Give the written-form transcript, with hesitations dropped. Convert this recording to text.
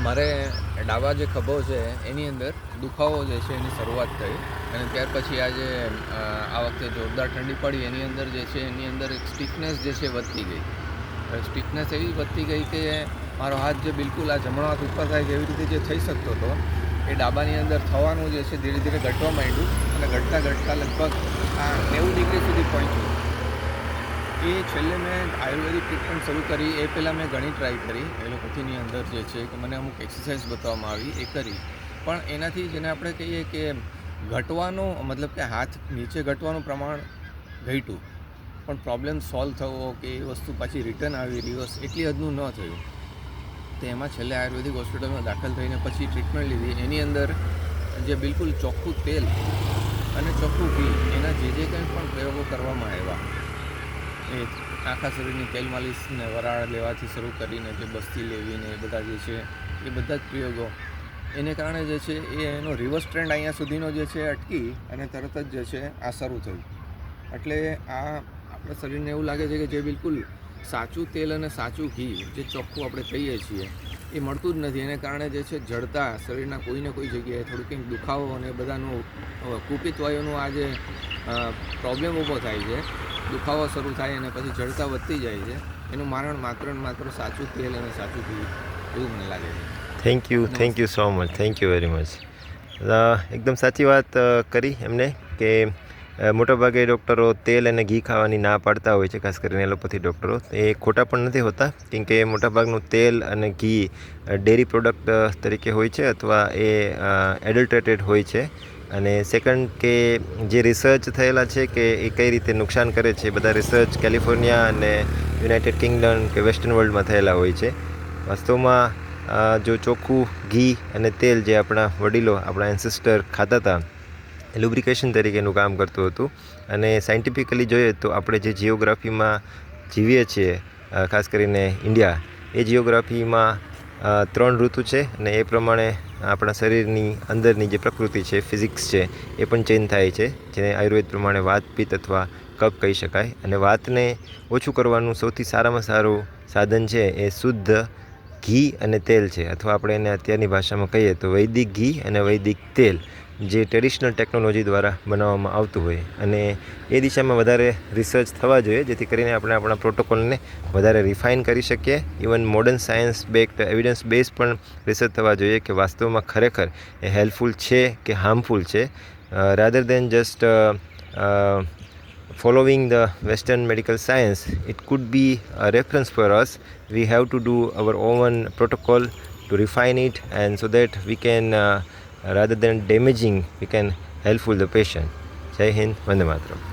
મારે ડાબા જે ખભો છે એની અંદર દુખાવો જે છે એની શરૂઆત થઈ અને ત્યાર પછી આજે આ વખતે જોરદાર ઠંડી પડી એની અંદર જે છે એની અંદર એક સ્ટીફનેસ જે છે વધતી ગઈ. સ્ટીફનેસ એવી વધતી ગઈ કે મારો હાથ જે બિલકુલ આ જમણો હાથ ઉપર થાય જેવી રીતે જે થઈ શકતો હતો એ ડાબાની અંદર થવાનું જે છે ધીરે ધીરે ઘટવા માંડ્યું અને ઘટતા લગભગ આ 90 ડિગ્રી સુધી પહોંચ્યું. એ છેલ્લે મેં આયુર્વેદિક ટ્રીટમેન્ટ શરૂ કરી એ પહેલાં મેં ઘણી ટ્રાય કરી એલોપેથીની અંદર જે છે કે મને અમુક એક્સરસાઇઝ બતાવવામાં આવી એ કરી, પણ એનાથી જેને આપણે કહીએ કે ઘટવાનું મતલબ કે હાથ નીચે ઘટવાનું પ્રમાણ ઘટ્યું, પણ પ્રોબ્લેમ સોલ્વ થવો કે એ વસ્તુ પાછી રિટર્ન આવી રિવર્સ એટલી હદનું ન થયું. તો એમાં છેલ્લે આયુર્વેદિક હોસ્પિટલમાં દાખલ થઈને પછી ટ્રીટમેન્ટ લીધી. એની અંદર જે બિલકુલ ચોખ્ખું તેલ અને ચોખ્ખું ઘી એના જે કંઈ પણ પ્રયોગો કરવામાં આવ્યા એ આખા શરીરની તેલ માલિશને વરાળ લેવાથી શરૂ કરીને જે બસ્તી લેવીને એ બધા જે છે એ બધા જ પ્રયોગો એને કારણે જે છે એ એનો રિવર્સ ટ્રેન્ડ અહીંયા સુધીનો જે છે અટકી અને તરત જ જે છે આ શરૂ થયું. એટલે આ આપણા શરીરને એવું લાગે છે કે જે બિલકુલ સાચું તેલ અને સાચું ઘી જે ચોખ્ખું આપણે કહીએ છીએ એ મળતું જ નથી. એને કારણે જે છે જડતા શરીરના કોઈને કોઈ જગ્યાએ થોડું કંઈક દુખાવો અને બધાનું કુપિત વાયુનું આ જે પ્રોબ્લેમ ઊભો થાય છે, દુખાવો શરૂ થાય અને પછી જડતા વધતી જાય છે, એનું મારણ માત્ર ને માત્ર સાચું તેલ અને સાચું ઘી એવું મને લાગે છે. Thank you so much, thank you very much. એકદમ સાચી વાત કરી એમને કે મોટાભાગે ડૉક્ટરો તેલ અને ઘી ખાવાની ના પાડતા હોય છે, ખાસ કરીને એલોપેથી ડૉક્ટરો. એ ખોટા પણ નથી હોતા, કેમ કે મોટાભાગનું તેલ અને ઘી ડેરી પ્રોડક્ટ તરીકે હોય છે અથવા એ એડલ્ટરેટેડ હોય છે. અને સેકન્ડ કે જે રિસર્ચ થયેલા છે કે એ કઈ રીતે નુકસાન કરે છે, બધા રિસર્ચ કેલિફોર્નિયા અને યુનાઇટેડ કિંગડમ કે વેસ્ટર્ન વર્લ્ડમાં થયેલા હોય છે. વાસ્તવમાં જો ચોખ્ખું ઘી અને તેલ જે આપણા વડીલો, આપણા એન્સેસ્ટર ખાતા હતા, લુબ્રિકેશન તરીકેનું કામ કરતું હતું. અને સાયન્ટિફિકલી જોઈએ તો આપણે જે જિયોગ્રાફીમાં જીવીએ છીએ, ખાસ કરીને ઇન્ડિયા, એ જિયોગ્રાફીમાં 3 ઋતુ છે અને એ પ્રમાણે આપણા શરીરની અંદરની જે પ્રકૃતિ છે, ફિઝિક્સ છે, એ પણ ચેન્જ થાય છે, જેને આયુર્વેદ પ્રમાણે વાત, પિત્ત અથવા કફ કહી શકાય. અને વાતને ઓછું કરવાનું સૌથી સારામાં સારું સાધન છે એ શુદ્ધ ઘી અને તેલ છે, અથવા આપણે એને અત્યારની ભાષામાં કહીએ તો વૈદિક ઘી અને વૈદિક તેલ, જે ટ્રેડિશનલ ટેકનોલોજી દ્વારા બનાવવામાં આવતું હોય. અને એ દિશામાં વધારે રિસર્ચ થવા જોઈએ, જેથી કરીને આપણે આપણા પ્રોટોકોલને વધારે રિફાઇન કરી શકીએ. Even modern science backed, evidence base પણ રિસર્ચ થવા જોઈએ કે વાસ્તવમાં ખરેખર એ હેલ્પફુલ છે કે હાર્મફુલ છે. Rather then just following the Western medical science, it could be a reference for us. We have to do our own protocol to refine it, and so that we can, rather than damaging, we can helpful the patient. Jai Hind, Vande Mataram.